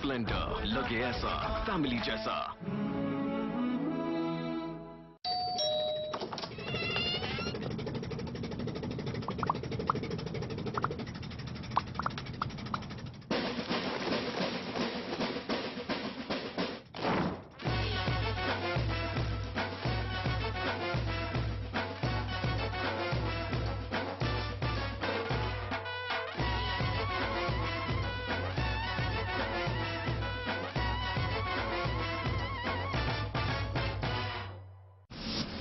Splendor, लगे ऐसा family जैसा।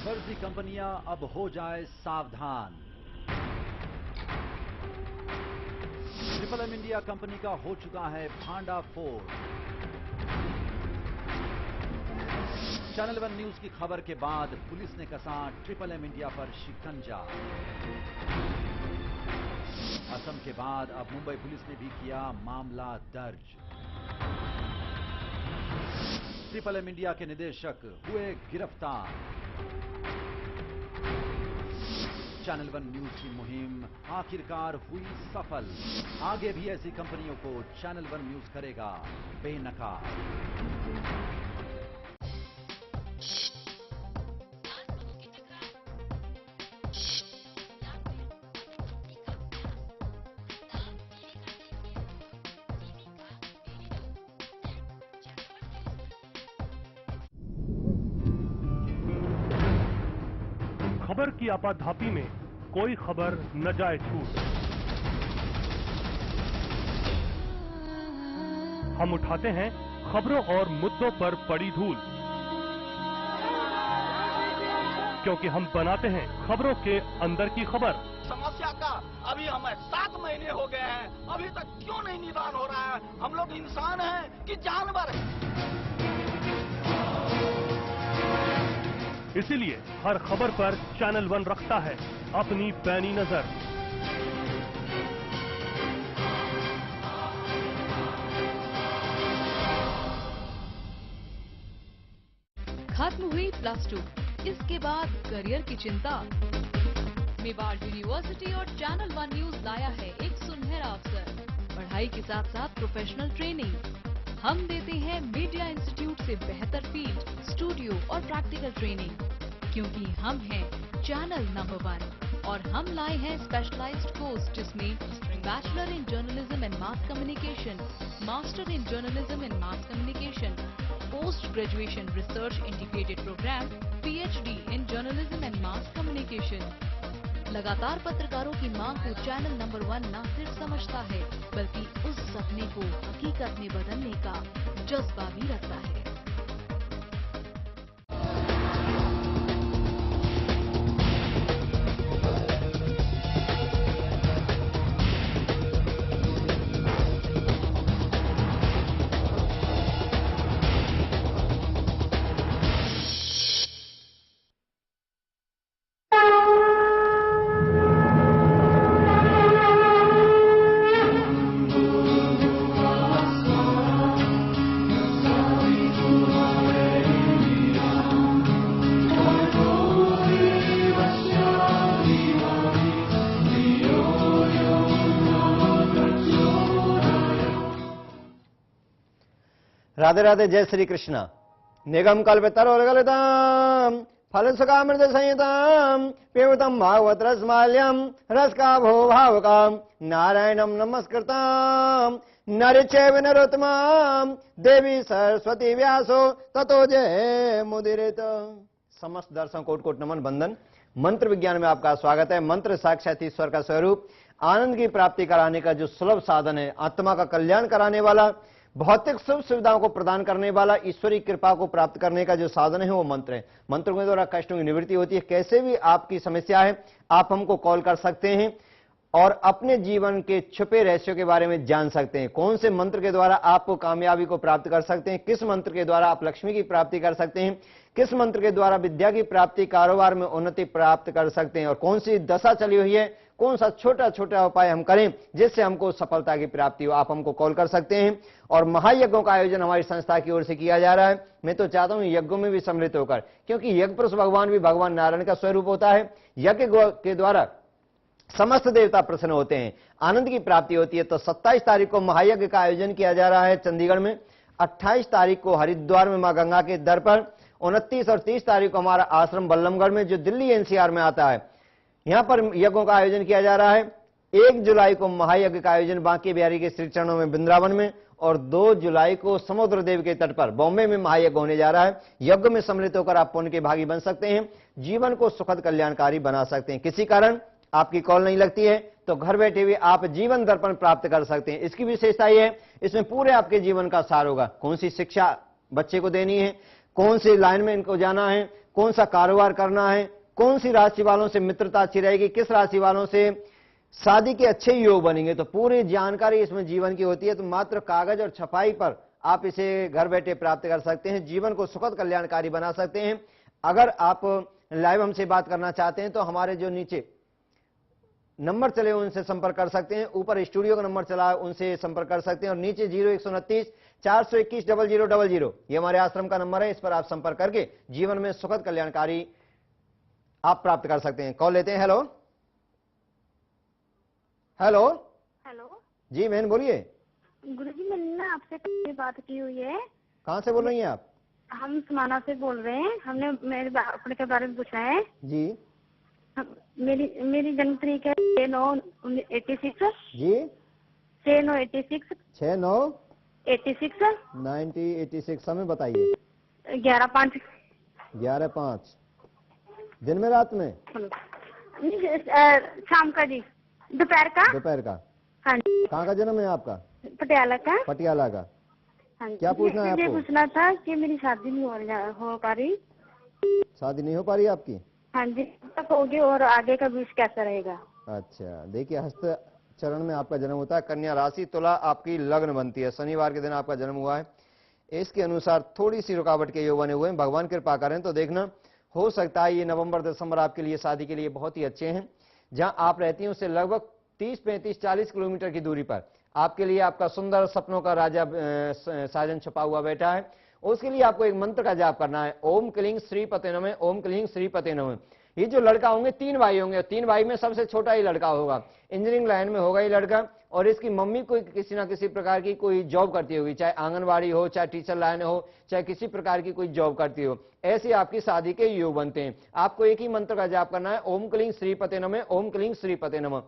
फर्जी कंपनियां अब हो जाए सावधान। ट्रिपल एम इंडिया कंपनी का हो चुका है भांडाफोड़। चैनल वन न्यूज की खबर के बाद पुलिस ने कसा ट्रिपल एम इंडिया पर शिकंजा। असम के बाद अब मुंबई पुलिस ने भी किया मामला दर्ज। ट्रिपल एम इंडिया के निदेशक हुए गिरफ्तार। चैनल वन न्यूज की मुहिम आखिरकार हुई सफल। आगे भी ऐसी कंपनियों को चैनल वन न्यूज करेगा बेनकाब। खबर की आपाधापी में कोई खबर न जाए छूट। हम उठाते हैं खबरों और मुद्दों पर पड़ी धूल, क्योंकि हम बनाते हैं खबरों के अंदर की खबर। समस्या का अभी हमें 7 महीने हो गए हैं, अभी तक क्यों नहीं निदान हो रहा है? हम लोग इंसान हैं कि जानवर हैं? इसीलिए हर खबर पर चैनल वन रखता है अपनी पैनी नजर। खत्म हुई +2, इसके बाद करियर की चिंता। मेवाड़ यूनिवर्सिटी और चैनल वन न्यूज लाया है एक सुनहरा अवसर। पढ़ाई के साथ साथ प्रोफेशनल ट्रेनिंग। हम देते हैं मीडिया इंस्टीट्यूट से बेहतर फील्ड, स्टूडियो और प्रैक्टिकल ट्रेनिंग, क्योंकि हम हैं चैनल नंबर 1 और हम लाए हैं स्पेशलाइज्ड कोर्स जिसमें bachelor in journalism and mass communication, master in journalism and mass communication, post graduation research integrated programme, PhD in journalism and mass communication. लगातार पत्रकारों की मांग को चैनल नंबर 1 न सिर्फ समझता है, बल्कि उस सपने को हकीकत में बदलने का जज्बा भी रखता है। राधे राधे, जय श्री कृष्ण। निगम कल्पितरोर्गलितम् फलसुकामृत संयुतम् पिबतम् भागवत रसमाल्यम् रसकाभो भावुकम् नारायणम् नमस्कृतम् नर चैव नरोत्तमम् देवी सरस्वती व्यासो ततो जय मुदीरयेत्। समस्त दर्शकों कोटि कोटि नमन बंदन। मंत्र विज्ञान में आपका स्वागत है। मंत्र साक्षात ईश्वर का स्वरूप, आनंद की प्राप्ति कराने का जो सुलभ साधन है, आत्मा का कल्याण कराने वाला, भौतिक सुख सुविधाओं को प्रदान करने वाला, ईश्वरीय कृपा को प्राप्त करने का जो साधन है वो मंत्र है। मंत्रों के द्वारा कष्टों की निवृत्ति होती है। कैसे भी आपकी समस्या है, आप हमको कॉल कर सकते हैं और अपने जीवन के छुपे रहस्यों के बारे में जान सकते हैं। कौन से मंत्र के द्वारा आप कामयाबी को प्राप्त कर सकते हैं, किस मंत्र के द्वारा आप लक्ष्मी की प्राप्ति कर सकते हैं, किस मंत्र के द्वारा विद्या की प्राप्ति, कारोबार में उन्नति प्राप्त कर सकते हैं, और कौन सी दशा चली हुई है, कौन सा छोटा छोटा उपाय हम करें जिससे हमको सफलता की प्राप्ति हो, आप हमको कॉल कर सकते हैं। और महायज्ञों का आयोजन हमारी संस्था की ओर से किया जा रहा है। मैं तो चाहता हूं यज्ञों में भी सम्मिलित होकर, क्योंकि यज्ञ पुरुष भगवान भी भगवान नारायण का स्वरूप होता है। यज्ञ के द्वारा समस्त देवता प्रसन्न होते हैं, आनंद की प्राप्ति होती है। तो 27 तारीख को महायज्ञ का आयोजन किया जा रहा है चंडीगढ़ में। 28 तारीख को हरिद्वार में मां गंगा के दर पर, 29 और 30 तारीख को हमारा आश्रम बल्लमगढ़ में जो दिल्ली एनसीआर में आता है, यहां पर यज्ञों का आयोजन किया जा रहा है। 1 जुलाई को महायज्ञ का आयोजन बांके बिहारी के श्री चरणों में वृंदावन में, और 2 जुलाई को समुद्र देव के तट पर बॉम्बे में महायज्ञ होने जा रहा है। यज्ञ में सम्मिलित होकर आप पुण्य के भागी बन सकते हैं, जीवन को सुखद कल्याणकारी बना सकते हैं। किसी कारण आपकी कॉल नहीं लगती है तो घर बैठे हुए आप जीवन दर्पण प्राप्त कर सकते हैं। इसकी विशेषता यह है, इसमें पूरे आपके जीवन का सार होगा। कौन सी शिक्षा बच्चे को देनी है, कौन सी लाइन में इनको जाना है, कौन सा कारोबार करना है, कौन सी राशि वालों से मित्रता अच्छी रहेगी, किस राशि वालों से शादी के अच्छे योग बनेंगे, तो पूरी जानकारी इसमें जीवन की होती है। तो मात्र कागज और छपाई पर आप इसे घर बैठे प्राप्त कर सकते हैं, जीवन को सुखद कल्याणकारी बना सकते हैं। अगर आप लाइव हमसे बात करना चाहते हैं तो हमारे जो नीचे नंबर चले उनसे संपर्क कर सकते हैं, ऊपर स्टूडियो का नंबर चला उनसे संपर्क कर सकते हैं, और नीचे 0129 421 0000 ये हमारे आश्रम का नंबर है। इस पर आप संपर्क करके जीवन में सुखद कल्याणकारी आप प्राप्त कर सकते हैं। कॉल लेते हैं। हेलो हेलो हेलो जी बहन बोलिए। गुरुजी, मैंने ना आपसे कल बात की हुई है। कहाँ से बोल रही हैं आप? हम समाना से बोल रहे हैं। हमने अपने के बारे में पूछा है जी। मेरी जन्म तारीख है 6/9/86 जी। 6/9/86 6/9/86 1986। समय बताइए। 11/5 11/5 दिन में रात में? शाम का जी, दोपहर का। दोपहर का। हाँ जी। कहाँ का जन्म है आपका? पटियाला का। पटियाला का। हाँ जी। क्या पूछना है आपको? मुझे पूछना था कि मेरी शादी नहीं हो पा रही। शादी नहीं हो पा रही आपकी? हाँ जी, तक होगी और आगे का भविष्य कैसा रहेगा? अच्छा, देखिए हस्त चरण में आपका जन्म होता है, कन्या राशि, तुला आपकी लग्न बनती है, शनिवार के दिन आपका जन्म हुआ है। इसके अनुसार थोड़ी सी रुकावट के योग बने हुए हैं, भगवान कृपा करें तो देखना हो सकता है ये नवंबर दिसंबर आपके लिए शादी के लिए बहुत ही अच्छे हैं। जहां आप रहती हैं उससे लगभग 30, 35, 40 किलोमीटर की दूरी पर आपके लिए आपका सुंदर सपनों का राजा साजन छुपा हुआ बैठा है। उसके लिए आपको एक मंत्र का जाप करना है, ओम क्लीं श्रीपते नमः, ओम क्लीं श्रीपते नमः। ये जो लड़का होंगे 3 भाई होंगे, 3 भाई में सबसे छोटा ही लड़का होगा, इंजीनियरिंग लाइन में होगा ये लड़का, और इसकी मम्मी कोई किसी ना किसी प्रकार की कोई जॉब करती होगी, चाहे आंगनबाड़ी हो, चाहे टीचर लाइन हो, चाहे किसी प्रकार की कोई जॉब करती हो। ऐसे आपकी शादी के योग बनते हैं। आपको एक ही मंत्र का जाप करना है, ओम क्लीं श्रीपते नमः, ओम क्लीं श्रीपते नमः।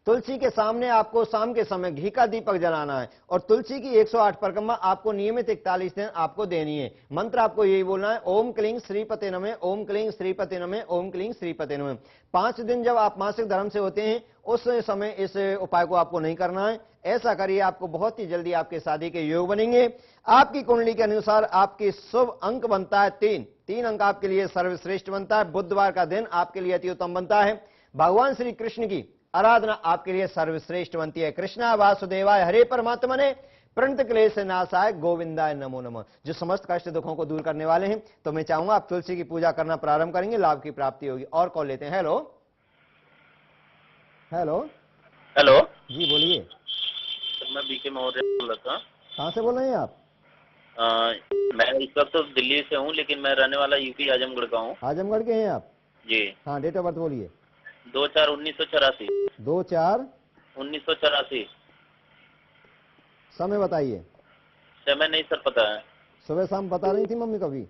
तुलसी के सामने आपको शाम के समय घी का दीपक जलाना है, और तुलसी की 108 परिक्रमा आपको नियमित 41 दिन आपको देनी है। मंत्र आपको यही बोलना है, ओम क्लीं श्रीपते नमः, ओम क्लीं श्रीपते नमः, ओम क्लीं श्रीपते नमः। 5 दिन जब आप मासिक धर्म से होते हैं उस समय इस उपाय को आपको नहीं करना है। ऐसा करिए, आपको बहुत ही जल्दी आपके शादी के योग बनेंगे। आपकी कुंडली के अनुसार आपकी शुभ अंक बनता है 3 अंक आपके लिए सर्वश्रेष्ठ बनता है। बुधवार का दिन आपके लिए अति उत्तम बनता है। भगवान श्री कृष्ण की आराधना आपके लिए सर्वश्रेष्ठ बनती है। कृष्णा वासुदेवाय हरे परमात्मने प्रणत क्लेश नाशाय गोविंदाय नमो नमः। जो समस्त कष्ट दुखों को दूर करने वाले हैं, तो मैं चाहूंगा आप तुलसी की पूजा करना प्रारंभ करेंगे, लाभ की प्राप्ति होगी। और कॉल लेते हैं। हेलो हेलो हेलो जी बोलिए। मैं बीके महोदय बोल रहा था। कहाँ से बोल रहे हैं आप? मैं इस वक्त तो दिल्ली से हूँ, लेकिन मैं रहने वाला यूपी आजमगढ़ का हूँ। आजमगढ़ के हैं आप जी। हाँ, डेट ऑफ बर्थ बोलिए। 2/4/1984। 2/4/1984। समय बताइए। समय नहीं सर पता है। सुबह शाम बता रही थी मम्मी कभी?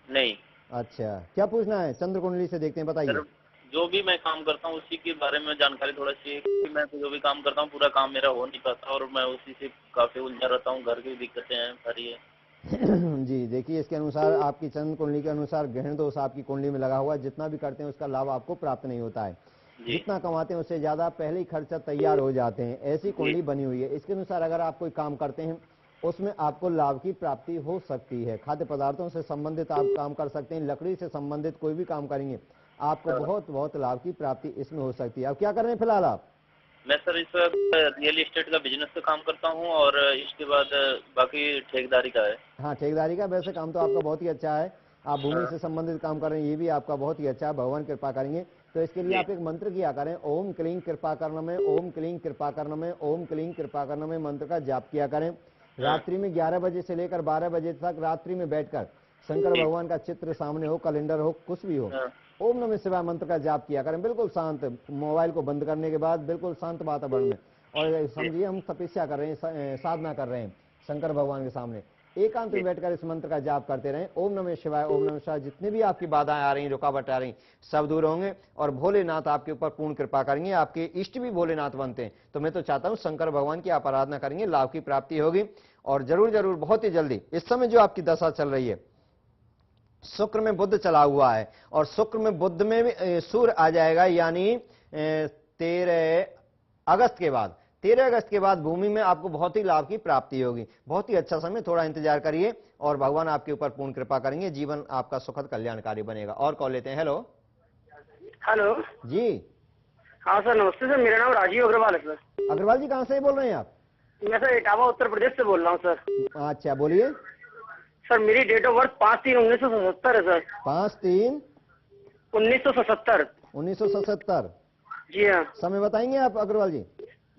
नहीं। अच्छा, क्या पूछना है? चंद्र कुंडली से देखते हैं, बताइए। जो भी मैं काम करता हूँ उसी के बारे में जानकारी थोड़ा सी, मैं तो जो भी काम करता हूँ पूरा काम मेरा हो नहीं पाता, और मैं उसी से काफी उलझा रहता हूँ। घर की दिक्कतें हैं सारी है। जी देखिए, इसके अनुसार आपकी चंद्र कुंडली के अनुसार ग्रहण दोष आपकी कुंडली में लगा हुआ है। जितना भी करते हैं उसका लाभ आपको प्राप्त नहीं होता है। जितना कमाते हैं उससे ज्यादा पहले ही खर्चा तैयार हो जाते हैं। ऐसी कुंडली बनी हुई है। इसके अनुसार अगर आप कोई काम करते हैं उसमें आपको लाभ की प्राप्ति हो सकती है। खाद्य पदार्थों से संबंधित आप काम कर सकते हैं, लकड़ी से संबंधित कोई भी काम करेंगे आपको बहुत लाभ की प्राप्ति इसमें हो सकती है। अब क्या कर रहे हैं फिलहाल आप? मैं सर इस वक्त रियल एस्टेट का बिजनेस का काम करता हूँ, और इसके बाद बाकी ठेकेदारी का है। हाँ, ठेकेदारी का वैसे काम तो आपका बहुत ही अच्छा है। आप भूमि से संबंधित काम कर रहे हैं, ये भी आपका बहुत ही अच्छा है। भगवान कृपा करेंगे। तो इसके लिए आप एक मंत्र किया करें, ओम क्लीं कृपाकर्णमय, ओम क्लीं कृपाकर्णमय, ओम क्लीं कृपाकर्णमय मंत्र का जाप किया करें। रात्रि में 11 बजे से लेकर 12 बजे तक रात्रि में बैठकर शंकर भगवान का चित्र सामने हो, कैलेंडर हो, कुछ भी हो, ओम नमः शिवाय मंत्र का जाप किया करें। बिल्कुल शांत, मोबाइल को बंद करने के बाद बिल्कुल शांत वातावरण में। और समझिए हम तपस्या कर रहे हैं, साधना कर रहे हैं। शंकर भगवान के सामने एकांत में बैठकर इस मंत्र का जाप करते रहें। ओम नमः शिवाय, ओम नमः शिवाय। जितनी भी आपकी बाधाएं आ रही, रुकावट आ रही, सब दूर होंगे और भोलेनाथ आपके ऊपर पूर्ण कृपा करेंगे। आपके इष्ट भी भोलेनाथ बनते हैं, तो मैं तो चाहता हूं शंकर भगवान की आप आराधना करेंगे, लाभ की प्राप्ति होगी। और जरूर जरूर बहुत ही जल्दी इस समय जो आपकी दशा चल रही है, शुक्र में बुध चला हुआ है और शुक्र में बुध में भी सूर्य आ जाएगा, यानी 13 अगस्त के बाद, 13 अगस्त के बाद भूमि में आपको बहुत ही लाभ की प्राप्ति होगी। बहुत ही अच्छा समय, थोड़ा इंतजार करिए और भगवान आपके ऊपर पूर्ण कृपा करेंगे, जीवन आपका सुखद कल्याणकारी बनेगा। और कॉल लेते हैं। हेलो हेलो जी। हाँ सर, नमस्ते सर, मेरा नाम राजीव अग्रवाल है सर। अग्रवाल जी, कहाँ से बोल रहे हैं आप? मैं सर इटावा उत्तर प्रदेश से बोल रहा हूँ सर। अच्छा, बोलिए। सर मेरी डेट ऑफ बर्थ 5/3/1977 है सर। 5/3/1977। 1977। जी हाँ। समय बताएंगे आप अग्रवाल जी?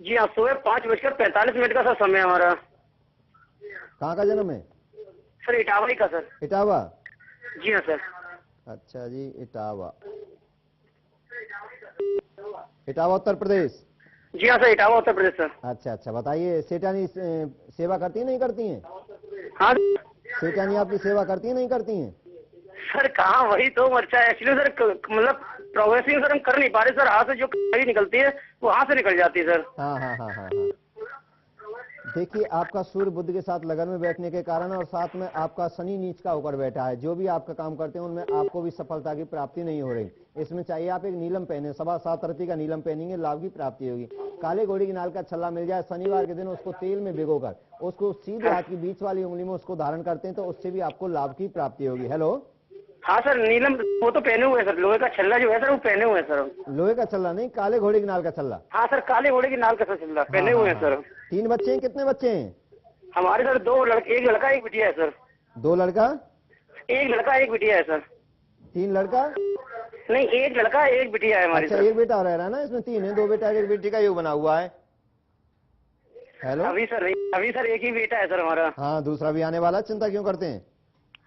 जी हाँ, सुबह 5:45 का सर समय हमारा। कहाँ का जन्म है? सर इटावा ही का सर। इटावा? जी हाँ सर। अच्छा जी, इटावा, इटावा उत्तर प्रदेश। जी हाँ सर, इटावा उत्तर प्रदेश सर। अच्छा अच्छा, बताइए, सेठानी सेवा करती है नहीं करती हैं? हाँ सेठानी आपकी सेवा करती है नहीं करती हैं? सर कहाँ, वही तो अच्छा है एक्चुअली सर, मतलब प्रोग्रेसिंग सर हम कर नहीं पा रहे सर, हाथ से जो कभी निकलती है वो हाथ से निकल जाती है सर। हाँ हाँ हाँ हाँ हाँ। देखिए, आपका सूर्य बुध के साथ लगन में बैठने के कारण और साथ में आपका शनि नीच का होकर बैठा है, जो भी आपका काम करते हैं उनमें आपको भी सफलता की प्राप्ति नहीं हो रही। इसमें चाहिए आप एक नीलम पहने, 7.25 रत्ती का नीलम पहनेंगे, लाभ की प्राप्ति होगी। काले घोड़ी की नाल का छल्ला मिल जाए, शनिवार के दिन उसको तेल में भिगोकर उसको सीधे हाथ की बीच वाली उंगली में उसको धारण करते हैं, तो उससे भी आपको लाभ की प्राप्ति होगी। हेलो। हाँ सर, नीलम वो तो पहने हुए सर, लोहे का छल्ला जो है सर वो पहने हुए हैं सर। लोहे का छल्ला नहीं, काले घोड़े की नाल का छल्ला। हाँ सर, काले घोड़े की नाल का छल्ला पहने हुए हैं सर। 3 बच्चे हैं? कितने बच्चे हैं हमारे सर? 2 लड़के, एक लड़का एक बिटिया है सर। 2 लड़का, एक लड़का एक बिटिया है सर। 3 लड़का नहीं, एक लड़का एक बिटिया है हमारी। अच्छा, एक बेटा रह रहा है ना, इसमें 3 है, 2 बेटा एक बेटी का योग बना हुआ है। हेलो। अभी सर एक ही बेटा है सर हमारा। हाँ, दूसरा भी आने वाला, चिंता क्यों करते हैं?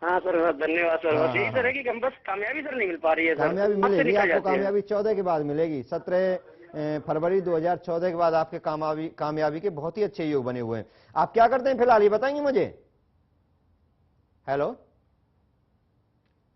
हाँ सर, धन्यवाद सर। बस यही सर है कि बस कामयाबी सर नहीं मिल पा रही है सर। कामयाबी मिलेगी आपको, कामयाबी 14 के बाद मिलेगी। 17 फरवरी 2014 के बाद आपके कामयाबी के बहुत ही अच्छे योग बने हुए हैं। आप क्या करते हैं फिलहाल, ये बताएंगे मुझे? हेलो,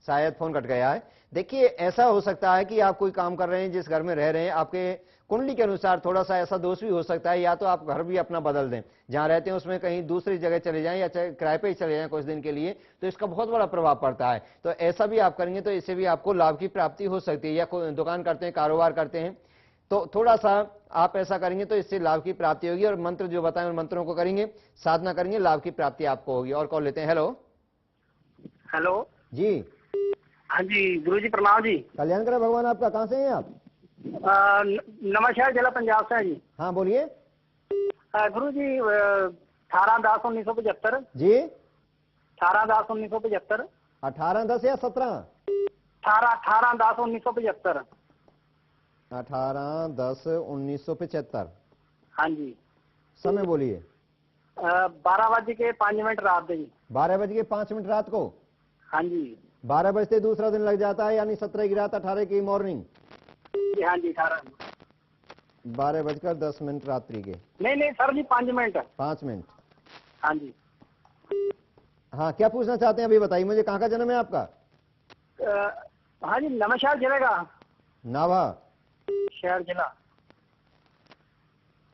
शायद फोन कट गया है। देखिए, ऐसा हो सकता है कि आप कोई काम कर रहे हैं, जिस घर में रह रहे हैं, आपके कुंडली के अनुसार थोड़ा सा ऐसा दोष भी हो सकता है, या तो आप घर भी अपना बदल दें, जहां रहते हैं उसमें कहीं दूसरी जगह चले जाएं या किराए पे ही चले जाएं कुछ दिन के लिए, तो इसका बहुत बड़ा प्रभाव पड़ता है। तो ऐसा भी आप करेंगे तो इससे भी आपको लाभ की प्राप्ति हो सकती है। या कोई दुकान करते हैं, कारोबार करते हैं, तो थोड़ा सा आप ऐसा करेंगे तो इससे लाभ की प्राप्ति होगी। और मंत्र जो बताएं उन मंत्रों को करेंगे, साधना करेंगे, लाभ की प्राप्ति आपको होगी। और कॉल लेते हैं। हेलो। हेलो जी। हाँ जी, गुरु जी प्रणाम जी। कल्याण करे भगवान आपका। कहाँ से हैं आप? नवाशहर जिला पंजाब से है जी। हाँ, बोलिए। गुरु जी 18/10/1975 जी। 18/10/1975। 18/10 या 17? 18/10/1975। 18/10/1975। हाँ जी। समय बोलिए। 12:05 रात जी। 12:05 रात को? हाँ जी। 12 बजते दूसरा दिन लग जाता है, यानी 17 की रात, 18 की मॉर्निंग। हाँ जी, 18। 12:10 रात्रि के? नहीं सर जी, 5 मिनट। 5 मिनट। हाँ जी। हाँ, क्या पूछना चाहते हैं अभी बताइए मुझे। कहाँ का जन्म है आपका? हाँ जी, नवाशहर जिले का। नाभा शहर जिला,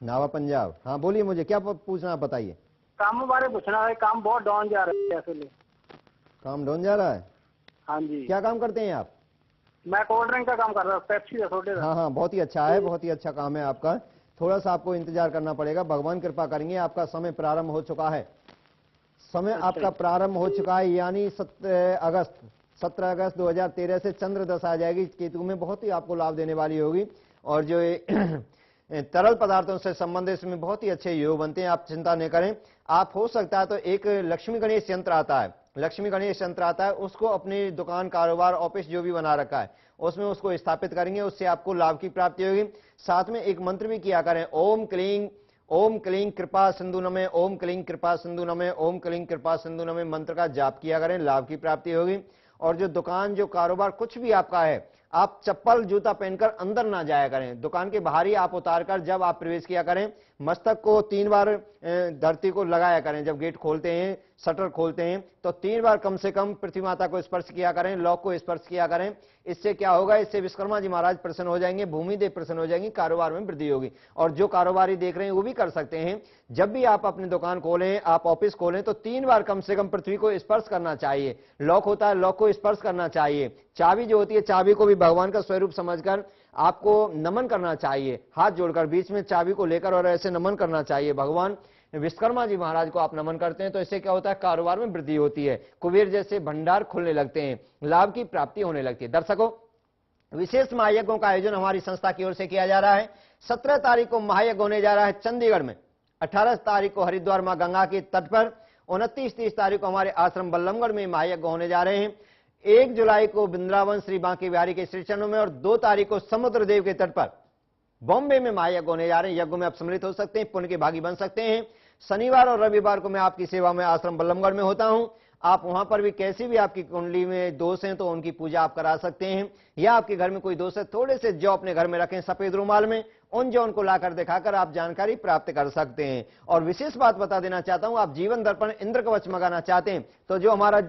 नावा पंजाब। हाँ, बोलिए, मुझे क्या पूछना, आप बताइए। काम बारे पूछना है। काम बहुत डाउन जा रहा है इसलिए। काम डाउन जा रहा है? हाँ जी। क्या काम करते हैं आप? मैं कोल्ड ड्रिंक का काम कर रहा हूँ, पेप्सी का, सोडे। हाँ हाँ, बहुत ही अच्छा है, बहुत ही अच्छा काम है आपका। थोड़ा सा आपको इंतजार करना पड़ेगा, भगवान कृपा करेंगे। आपका समय प्रारंभ हो चुका है, समय आपका प्रारंभ हो चुका है, यानी 17 अगस्त 2013 से चंद्र दशा आ जाएगी केतु में, बहुत ही आपको लाभ देने वाली होगी। और जो तरल पदार्थों से संबंधित इसमें बहुत ही अच्छे योग बनते हैं, आप चिंता नहीं करें। आप हो सकता है तो एक लक्ष्मी गणेश यंत्र आता है, लक्ष्मी गणेश यंत्र आता है, उसको अपनी दुकान, कारोबार, ऑफिस जो भी बना रखा है उसमें उसको स्थापित करेंगे, उससे आपको लाभ की प्राप्ति होगी। साथ में एक मंत्र भी किया करें, ओम क्लीं कृपा सिंधु नमः, ओम क्लीं कृपा सिंधु नमः, ओम क्लीं कृपा सिंधु नमः मंत्र का जाप किया करें, लाभ की प्राप्ति होगी। और जो दुकान, जो कारोबार कुछ भी आपका है, आप चप्पल जूता पहनकर अंदर ना जाया करें। दुकान के बाहर ही आप उतारकर जब आप प्रवेश किया करें, मस्तक को 3 बार धरती को लगाया करें। जब गेट खोलते हैं, शटर खोलते हैं, तो 3 बार कम से कम पृथ्वी माता को स्पर्श किया करें, लॉक को स्पर्श किया करें। इससे क्या होगा, इससे विश्वकर्मा जी महाराज प्रसन्न हो जाएंगे, भूमि देव प्रसन्न हो जाएंगे, कारोबार में वृद्धि होगी। और जो कारोबारी देख रहे हैं वो भी कर सकते हैं। जब भी आप अपनी दुकान खोलें, आप ऑफिस खोलें, तो 3 बार कम से कम पृथ्वी को स्पर्श करना चाहिए। लॉक होता है, लॉक को स्पर्श करना चाहिए। चाबी जो होती है, चाबी को भी भगवान का स्वरूप समझकर आपको नमन करना चाहिए। हाथ जोड़कर बीच में चाबी को लेकर और ऐसे नमन करना चाहिए। भगवान विश्वकर्मा जी महाराज को आप नमन करते हैं तो इससे क्या होता है, कारोबार में वृद्धि होती है। कुबेर जैसे भंडार खुलने लगते हैं, लाभ की प्राप्ति होने लगती है। दर्शकों, विशेष महायज्ञों का आयोजन हमारी संस्था की ओर से किया जा रहा है। 17 तारीख को महायज्ञ होने जा रहा है चंडीगढ़ में, 18 तारीख को हरिद्वार मां गंगा के तट पर, 29-30 तारीख को हमारे आश्रम बल्लमगढ़ में महायज्ञ होने जा रहे हैं। 1 जुलाई को वृंदावन श्री बांके बिहारी के श्री चरणों में और 2 तारीख को समुद्र देव के तट पर बॉम्बे में महायज्ञ होने जा रहे हैं। यज्ञ में आप सम्मिलित हो सकते हैं, पुण्य के भागी बन सकते हैं। शनिवार और रविवार को मैं आपकी सेवा में आश्रम बल्लमगढ़ में होता हूं। आप वहां पर भी कैसी भी आपकी कुंडली में दोष हैं तो उनकी पूजा आप करा सकते हैं, या आपके घर में कोई दोष है, थोड़े से जौ अपने घर में रखें सफेद रुमाल में, उन जौ को लाकर दिखाकर आप जानकारी प्राप्त कर सकते हैं। और विशेष बात बता देना चाहता हूं, आप जीवन दर्पण इंद्र कवच मंगाना चाहते हैं तो जो हमारा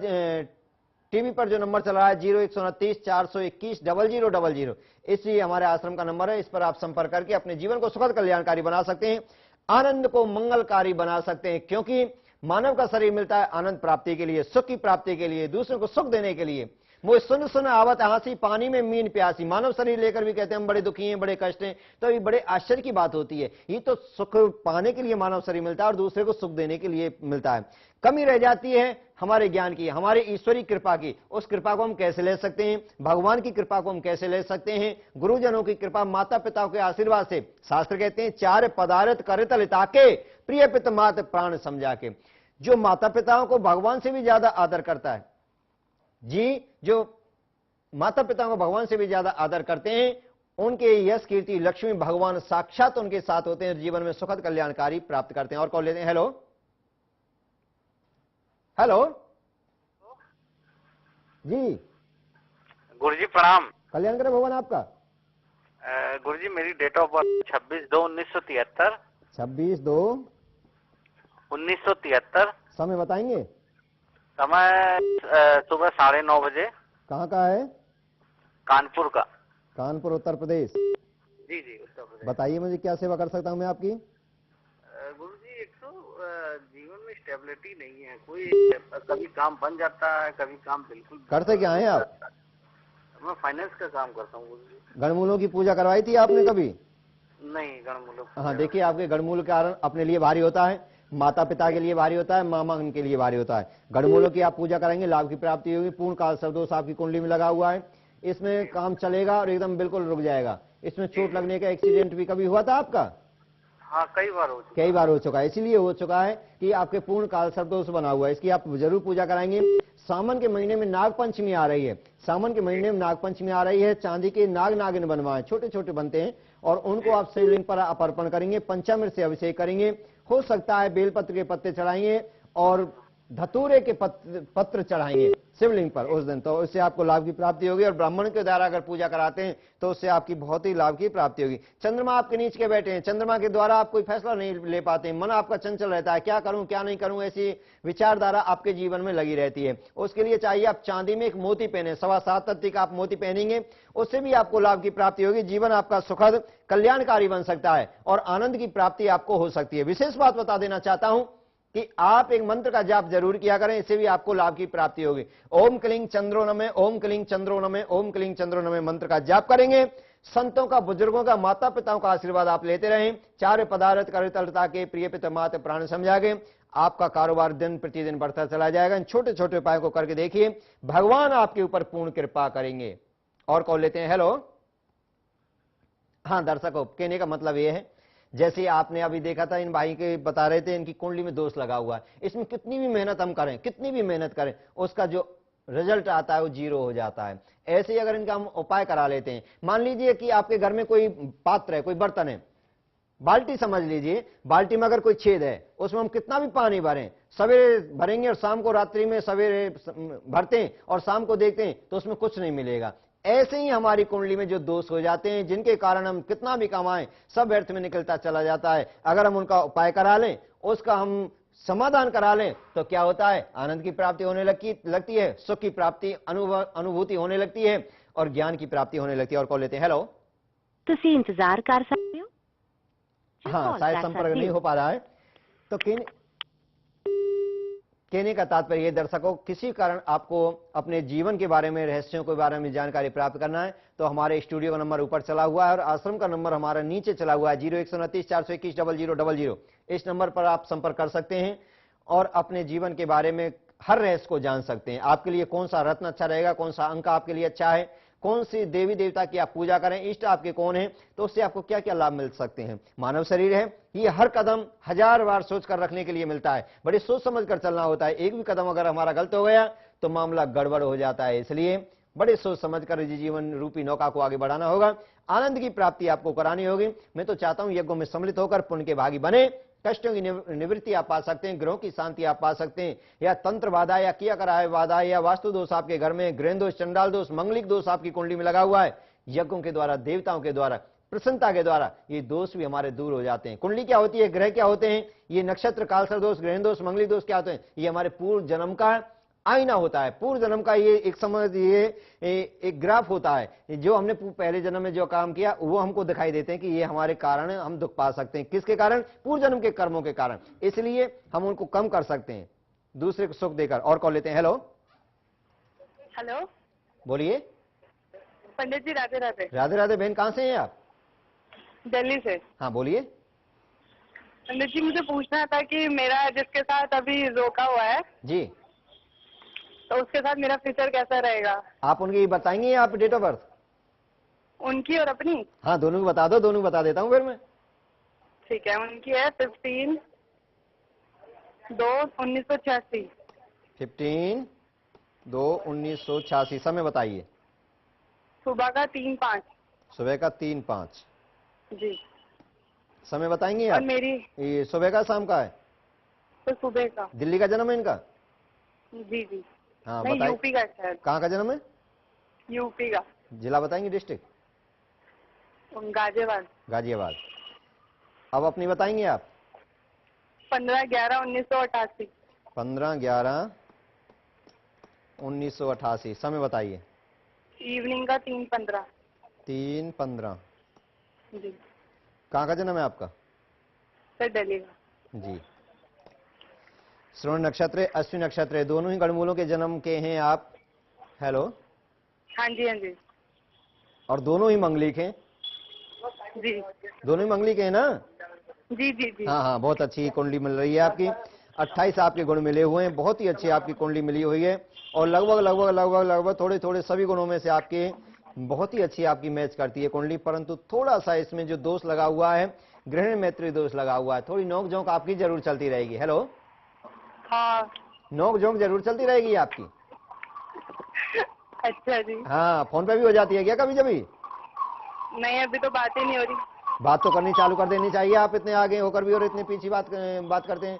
टीवी पर जो नंबर चल रहा है 0129 421 0000, इसी हमारे आश्रम का नंबर है। इस पर आप संपर्क करके अपने जीवन को सुखद कल्याणकारी बना सकते हैं, आनंद को मंगलकारी बना सकते हैं। क्योंकि मानव का शरीर मिलता है आनंद प्राप्ति के लिए, सुख की प्राप्ति के लिए, दूसरों को सुख देने के लिए। वो सुन सुन आवत हांसी, पानी में मीन प्यासी। मानव शरीर लेकर भी कहते हैं हम बड़े दुखी हैं, बड़े कष्ट हैं, तो ये बड़े आश्चर्य की बात होती है। ये तो सुख पाने के लिए मानव शरीर मिलता है और दूसरे को सुख देने के लिए मिलता है। कमी रह जाती है हमारे ज्ञान की, हमारे ईश्वरी कृपा की। उस कृपा को हम कैसे ले सकते हैं, भगवान की कृपा को हम कैसे ले सकते हैं, गुरुजनों की कृपा, माता पिता के आशीर्वाद से। शास्त्र कहते हैं 4 पदार्थ करे लिता के, प्रिय पित मात प्राण समझा के। जो माता पिताओं को भगवान से भी ज्यादा आदर करता है जी, जो माता पिताओं को भगवान से भी ज्यादा आदर करते हैं, उनके यश कीर्ति लक्ष्मी भगवान साक्षात उनके साथ होते हैं, जीवन में सुखद कल्याणकारी प्राप्त करते हैं। और कॉल लेते हैं। हेलो हेलो जी, गुरुजी प्रणाम। कल्याण करे भगवान आपका। गुरुजी मेरी डेट ऑफ बर्थ 26/2/1973। 26/2/1973। समय बताएंगे? समय सुबह 9:30 बजे। कहाँ का है? कानपुर का। कानपुर उत्तर प्रदेश। जी जी उत्तर प्रदेश। बताइए मुझे क्या सेवा कर सकता हूँ मैं आपकी? गुरुजी एक तो जीवन में स्टेबिलिटी नहीं है, कोई कभी काम बन जाता है, कभी काम बिल्कुल। करते क्या है आप? मैं फाइनेंस का काम करता हूँ गुरुजी। गणमूलों की पूजा करवाई थी आपने कभी? नहीं, गणमूलों। हाँ, देखिए आपके गणमूल कारण अपने लिए भारी होता है, माता पिता के लिए भारी होता है, मामा उनके लिए भारी होता है। गणमूलों की आप पूजा करेंगे, लाभ की प्राप्ति होगी। पूर्ण काल सर्वदोष आपकी कुंडली में लगा हुआ है, इसमें काम चलेगा और एकदम बिल्कुल रुक जाएगा। इसमें चोट लगने का एक्सीडेंट भी कभी हुआ था आपका? हाँ, कई बार हो चुका है। इसीलिए हो चुका है कि आपके पूर्ण काल सर्वदोष बना हुआ है। इसकी आप जरूर पूजा कराएंगे। सावन के महीने में नाग पंचमी आ रही है, सावन के महीने में नाग पंचमी आ रही है। चांदी के नाग नागिन बनवाएं, छोटे छोटे बनते हैं, और उनको आप शिवलिंग पर आप अर्पण करेंगे, पंचामृत से अभिषेक करेंगे। हो सकता है बेलपत्र के पत्ते चढ़ाएंगे और धतूरे के पत्र चढ़ाएंगे शिवलिंग पर उस दिन, तो उससे आपको लाभ की प्राप्ति होगी। और ब्राह्मण के द्वारा अगर पूजा कराते हैं तो उससे आपकी बहुत ही लाभ की प्राप्ति होगी। चंद्रमा आपके नीचे के बैठे हैं, चंद्रमा के द्वारा आप कोई फैसला नहीं ले पाते हैं, मन आपका चंचल रहता है, क्या करूं क्या नहीं करूं, ऐसी विचारधारा आपके जीवन में लगी रहती है। उसके लिए चाहिए आप चांदी में एक मोती पहने, 7.25 तत्ती का आप मोती पहनेंगे, उससे भी आपको लाभ की प्राप्ति होगी। जीवन आपका सुखद कल्याणकारी बन सकता है और आनंद की प्राप्ति आपको हो सकती है। विशेष बात बता देना चाहता हूं कि आप एक मंत्र का जाप जरूर किया करें, इससे भी आपको लाभ की प्राप्ति होगी। ओम क्लीं चंद्रो नमः, ओम क्लीं चंद्रो नमः, ओम क्लीं चंद्रो नमः मंत्र का जाप करेंगे। संतों का, बुजुर्गों का, माता पिताओं का आशीर्वाद आप लेते रहें। 4 पदार्थ करतलता के, प्रिय पिता मात प्राण समझागे। आपका कारोबार दिन प्रतिदिन बढ़ता चला जाएगा। इन छोटे छोटे उपायों को करके देखिए, भगवान आपके ऊपर पूर्ण कृपा करेंगे। और कॉल लेते हैं। हेलो हाँ दर्शकों, कहने का मतलब यह है, जैसे आपने अभी देखा था, इन भाई के बता रहे थे इनकी कुंडली में दोष लगा हुआ है। इसमें कितनी भी मेहनत हम करें, कितनी भी मेहनत करें, उसका जो रिजल्ट आता है वो 0 हो जाता है। ऐसे ही अगर इनका हम उपाय करा लेते हैं, मान लीजिए कि आपके घर में कोई पात्र है, कोई बर्तन है, बाल्टी समझ लीजिए, बाल्टी में अगर कोई छेद है, उसमें हम कितना भी पानी भरें, सवेरे भरेंगे और शाम को, रात्रि में सवेरे भरते हैं और शाम को देखते हैं तो उसमें कुछ नहीं मिलेगा। ऐसे ही हमारी कुंडली में जो दोष हो जाते हैं, जिनके कारण हम कितना भी कमाएं सब व्यर्थ में निकलता चला जाता है, अगर हम उनका उपाय करा लें, उसका हम समाधान करा लें, तो क्या होता है, आनंद की प्राप्ति होने लगती है, सुख की प्राप्ति अनुभूति होने लगती है और ज्ञान की प्राप्ति होने लगती है। और कॉल लेते हैं। हेलो, तुसी इंतजार कर सकते हो। हाँ, शायद संपर्क नहीं हो पा रहा है। तो कहने का तात्पर्य ये दर्शकों, किसी कारण आपको अपने जीवन के बारे में, रहस्यों के बारे में जानकारी प्राप्त करना है तो हमारे स्टूडियो का नंबर ऊपर चला हुआ है और आश्रम का नंबर हमारा नीचे चला हुआ है 0129 421 0000। इस नंबर पर आप संपर्क कर सकते हैं और अपने जीवन के बारे में हर रहस्य को जान सकते हैं। आपके लिए कौन सा रत्न अच्छा रहेगा, कौन सा अंक आपके लिए अच्छा है, कौन सी देवी देवता की आप पूजा करें, इष्ट आपके कौन है, तो उससे आपको क्या क्या लाभ मिल सकते हैं। मानव शरीर है, ये हर कदम 1000 बार सोचकर रखने के लिए मिलता है, बड़े सोच समझ कर चलना होता है। एक भी कदम अगर हमारा गलत हो गया तो मामला गड़बड़ हो जाता है, इसलिए बड़े सोच समझ कर जीवन रूपी नौका को आगे बढ़ाना होगा। आनंद की प्राप्ति आपको करानी होगी। मैं तो चाहता हूं यज्ञों में सम्मिलित होकर पुण्य के भागी बने, कष्टों की निवृत्ति आप पा सकते हैं, ग्रहों की शांति आप पा सकते हैं, या तंत्र बाधा या किया कराए बाधा या वास्तु दोष आपके घर में, ग्रह दोष, चंडाल दोष, मंगलिक दोष आपकी कुंडली में लगा हुआ है, यज्ञों के द्वारा, देवताओं के द्वारा, प्रसन्नता के द्वारा ये दोष भी हमारे दूर हो जाते हैं। कुंडली क्या होती है, ग्रह क्या होते हैं, ये नक्षत्र, कालसर दोष, ग्रह दोष, मंगलिक दोष क्या होते हैं, ये हमारे पूर्व जन्म का आईना होता है। पूर्व जन्म का ये एक समझिए एक ग्राफ होता है, जो हमने पहले जन्म में जो काम किया वो हमको दिखाई देते हैं कि ये हमारे कारण हम दुख पा सकते हैं। किसके कारण, पूर्व जन्म के कर्मों के कारण, इसलिए हम उनको कम कर सकते हैं दूसरे को सुख देकर। और कॉल लेते हैं। हेलो, हेलो, बोलिए। पंडित जी राधे राधे। राधे राधे बहन, कहाँ से हैं आप? दिल्ली से। हाँ बोलिए। पंडित जी मुझे पूछना था कि मेरा जिसके साथ अभी रोका हुआ है जी, तो उसके साथ मेरा फ्यूचर कैसा रहेगा? आप उनकी बताएंगे, आप डेट ऑफ बर्थ उनकी और अपनी? हाँ दोनों की बता दो, दोनों बता देता हूँ फिर मैं। ठीक है, उनकी है 15/2/1986। 15/2/1986। समय बताइए। सुबह का 3:05। सुबह का 3:05 जी। समय बताएंगे और आप? मेरी ये सुबह का शाम का है? तो सुबह का। दिल्ली का जन्म है इनका? जी जी। हाँ नहीं, बताइए। यूपी का शायद। कहाँ का जन्म है? यूपी का। जिला बताएंगे, डिस्ट्रिक्ट? गाजियाबाद। गाजियाबाद। अब अपनी बताएंगे आप? 15/11/1988। 15/11/1988। समय बताइए। इवनिंग का 3:15। 3:15। जी। कहाँ का जन्म है आपका? सर दिल्ली का। जी। श्रवण नक्षत्र, अश्विनी नक्षत्र, दोनों ही गणमूलों के जन्म के हैं आप। हेलो। हाँ जी, हाँ जी। और दोनों ही मंगलिक हैं? जी। दोनों ही मंगलिक हैं ना? जी जी जी। हाँ हाँ, बहुत अच्छी कुंडली मिल रही है आपकी। 28 आपके गुण मिले हुए हैं, बहुत ही अच्छी आपकी कुंडली मिली हुई है और लगभग थोड़े थोड़े सभी गुणों में से आपके बहुत ही अच्छी आपकी मैच करती है कुंडली। परंतु थोड़ा सा इसमें जो दोष लगा हुआ है, ग्रहण मैत्री दोष लगा हुआ है, थोड़ी नोक झोंक आपकी जरूर चलती रहेगी। हेलो। हाँ। नोक झोंक जरूर चलती रहेगी आपकी। अच्छा जी। हाँ, फोन पे भी हो जाती है क्या कभी कभी? नहीं, अभी तो बात ही नहीं हो रही। बात तो करनी चालू कर देनी चाहिए, आप इतने आगे होकर भी और इतने पीछे बात करते हैं।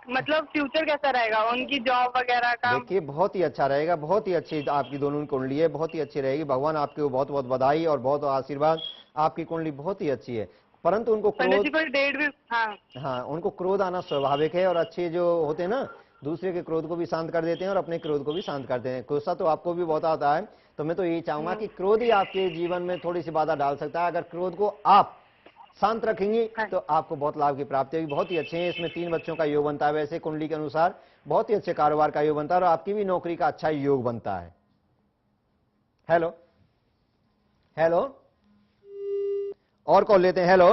मतलब फ्यूचर कैसा रहेगा, उनकी जॉब वगैरह का? देखिए बहुत ही अच्छा रहेगा, बहुत ही अच्छी आपकी दोनों की कुंडली है, बहुत ही अच्छी रहेगी। भगवान आपके बहुत बहुत बधाई और बहुत आशीर्वाद। आपकी कुंडली बहुत ही अच्छी है, परंतु उनको क्रोध, डेट भी हाँ उनको क्रोध आना स्वाभाविक है और अच्छे जो होते हैं ना, दूसरे के क्रोध को भी शांत कर देते हैं और अपने क्रोध को भी शांत करते हैं। गुस्सा तो आपको भी बहुत आता है, तो मैं तो यही चाहूंगा कि क्रोध ही आपके जीवन में थोड़ी सी बाधा डाल सकता है। अगर क्रोध को आप शांत रखेंगी तो आपको बहुत लाभ की प्राप्ति होगी। बहुत ही अच्छे हैं, इसमें 3 बच्चों का योग बनता है, वैसे कुंडली के अनुसार बहुत ही अच्छे कारोबार का योग बनता है और आपकी भी नौकरी का अच्छा योग बनता है। हेलो। हेलो, और कॉल लेते हैं। हेलो।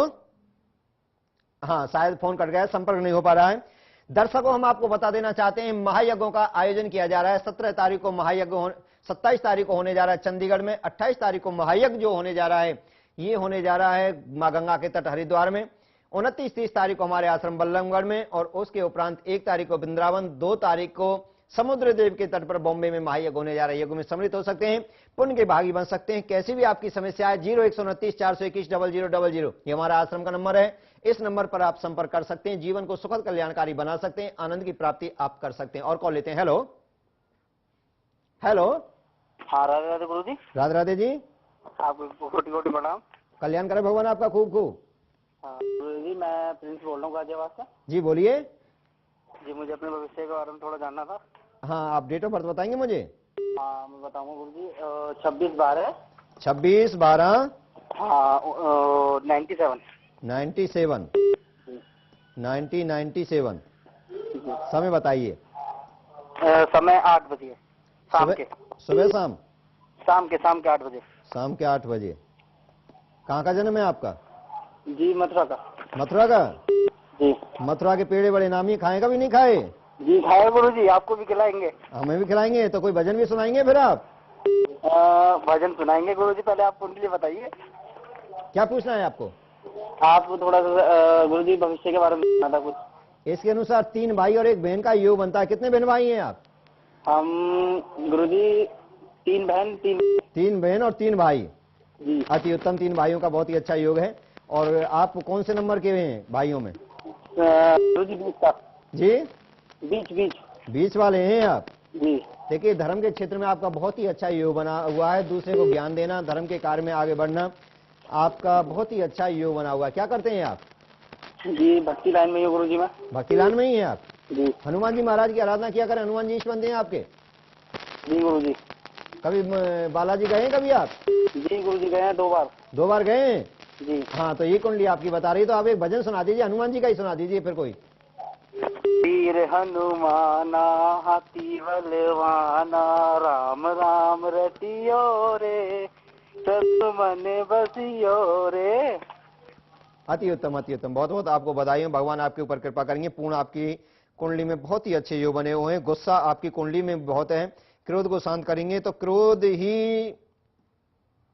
हाँ, शायद फोन कट गया, संपर्क नहीं हो पा रहा है। दर्शकों, हम आपको बता देना चाहते हैं, महायज्ञों का आयोजन किया जा रहा है। 17 तारीख को महायज्ञ, 27 तारीख को होने जा रहा है चंडीगढ़ में, 28 तारीख को महायज्ञ जो होने जा रहा है ये होने जा रहा है मां गंगा के तट हरिद्वार में, 29-30 तारीख को हमारे आश्रम बल्लभगढ़ में और उसके उपरांत 1 तारीख को वृंदावन, 2 तारीख को समुद्र देव के तट पर बॉम्बे में महायज्ञ होने जा रहा है। यज्ञ में सम्मिलित हो सकते हैं, पुण्य के भागी बन सकते हैं। कैसी भी आपकी समस्या है, 0129 421 0000 ये हमारा आश्रम का नंबर है। इस नंबर पर आप संपर्क कर सकते हैं, जीवन को सुखद कल्याणकारी बना सकते हैं, आनंद की प्राप्ति आप कर सकते हैं। और कॉल लेते हैं। हेलो। हेलो। हाँ राधे राधे गुरु जी। राधे राधे जी। आपको कोटि कोटि प्रणाम। कल्याण करे भगवान आपका खूब खूब। हाँ गुरु जी, मैं प्रिंस बोल रहा हूँ गाजियाबाद से। जी बोलिए जी, मुझे अपने भविष्य के बारे में थोड़ा जानना था। हाँ, आप डेट ऑफ बर्थ बताएंगे मुझे? हाँ मैं बताऊंगा गुरु जी। 26/12 26/12 हाँ 97 1997। समय बताइए। समय 8 बजे शाम के। सुबह शाम? शाम के 8 बजे। शाम के 8 बजे। कहाँ का जन्म है आपका? जी मथुरा का। मथुरा का? जी। मथुरा के पेड़े बड़े नामी, खाए कभी नहीं खाए? जी खाए गुरु जी, आपको भी खिलाएंगे। हमें भी खिलाएंगे। तो कोई भजन भी सुनाएंगे फिर आप? भजन सुनाएंगे गुरु जी, पहले आप कुंडली बताइए। क्या पूछना है आपको? आपको थोड़ा सा गुरु जी भविष्य के बारे में जानना था कुछ। इसके अनुसार 3 भाई और 1 बहन का योग बनता है। कितने बहन भाई हैं आप? हम गुरुजी 3 बहन 3 बहन और 3 भाई। जी। अति उत्तम, 3 भाइयों का बहुत ही अच्छा योग है। और आप कौन से नंबर के हैं भाइयों में? गुरुजी 20 का। जी बीच वाले हैं आप? जी। देखिए, धर्म के क्षेत्र में आपका बहुत ही अच्छा योग बना हुआ है। दूसरे को ज्ञान देना, धर्म के कार्य में आगे बढ़ना, आपका बहुत ही अच्छा योग बना हुआ है। क्या करते हैं आप? जी भक्ति लाइन में ही गुरु जी। मैं भक्ति लाइन में ही है आप? जी। हनुमान जी महाराज की आराधना किया करें। हनुमान जी ईष्ट बनते हैं आपके? जी गुरु जी। कभी बालाजी गए कभी आप? जी गुरु जी गए हैं 2 बार। 2 बार गए हैं? जी। हाँ, तो ये कुंडली आपकी बता रही। तो आप एक भजन सुना दीजिए, हनुमान जी का ही सुना दीजिए फिर कोई। वीर हनुमाना हाथी बलवाना, राम राम रटियो रे, सब मन बसियो रे। अति उत्तम, अति उत्तम। बहुत बहुत आपको बधाई हो। भगवान आपके ऊपर कृपा करेंगे। पूर्ण आपकी कुंडली में बहुत ही अच्छे योग बने हुए हैं। गुस्सा आपकी कुंडली में बहुत है। क्रोध को शांत करेंगे तो क्रोध ही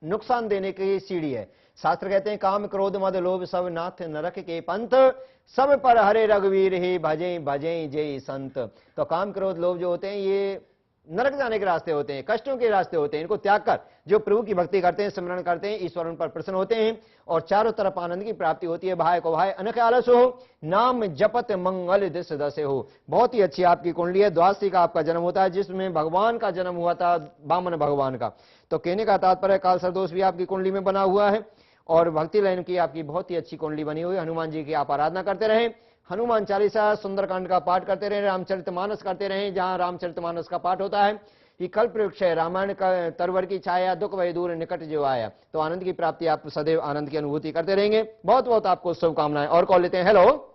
नुकसान देने की सीढ़ी है। शास्त्र कहते हैं, काम क्रोध मद लोभ सब नाथ नरक के पंथ, सब पर हरे रघुवीर ही भजे भजे जय संत। तो काम क्रोध लोभ जो होते हैं, ये नरक जाने के रास्ते होते हैं, कष्टों के रास्ते होते हैं। इनको त्याग कर जो प्रभु की भक्ति करते हैं, स्मरण करते हैं, ईश्वर उन पर प्रसन्न होते हैं और चारों तरफ आनंद की प्राप्ति होती है। भाई को भाई अनख आलस हो, नाम जपत मंगल दिस दसे हो। बहुत ही अच्छी आपकी कुंडली है। द्वादशी का आपका जन्म होता है, जिसमें भगवान का जन्म हुआ था, वामन भगवान का। तो कहने का तात्पर्य, काल सरदोष भी आपकी कुंडली में बना हुआ है और भक्ति लाइन की आपकी बहुत ही अच्छी कुंडली बनी हुई है। हनुमान जी की आप आराधना करते रहें, हनुमान चालीसा सुंदरकांड का पाठ करते रहे, रामचरितमानस करते रहें। जहां रामचरितमानस का पाठ होता है, ये कल्प वृक्ष है, रामायण का तरवर की छाया, दुख वही दूर निकट जो आया। तो आनंद की प्राप्ति, आप सदैव आनंद की अनुभूति करते रहेंगे। बहुत बहुत आपको शुभकामनाएं। और कॉल लेते हैं। हेलो।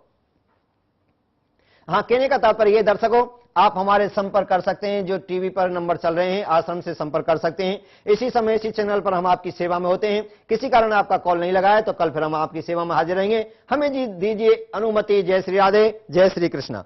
हाँ, कहने का तात्पर्य ये दर्शकों, आप हमारे संपर्क कर सकते हैं। जो टीवी पर नंबर चल रहे हैं, आश्रम से संपर्क कर सकते हैं। इसी समय इसी चैनल पर हम आपकी सेवा में होते हैं। किसी कारण आपका कॉल नहीं लगाया तो कल फिर हम आपकी सेवा में हाजिर रहेंगे। हमें जी दीजिए अनुमति। जय श्री राधे, जय श्री कृष्णा।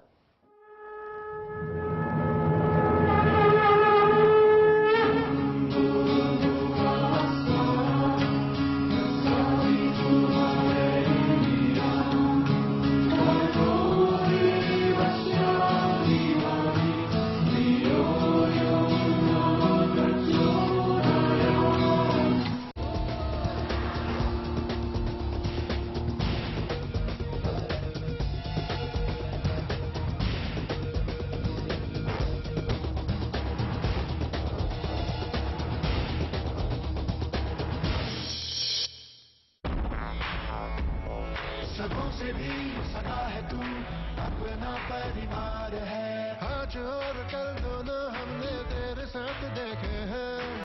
सगों से भी सगा है तू, अपना परिवार है। आज और कल दोनों हमने तेरे साथ देखे हैं।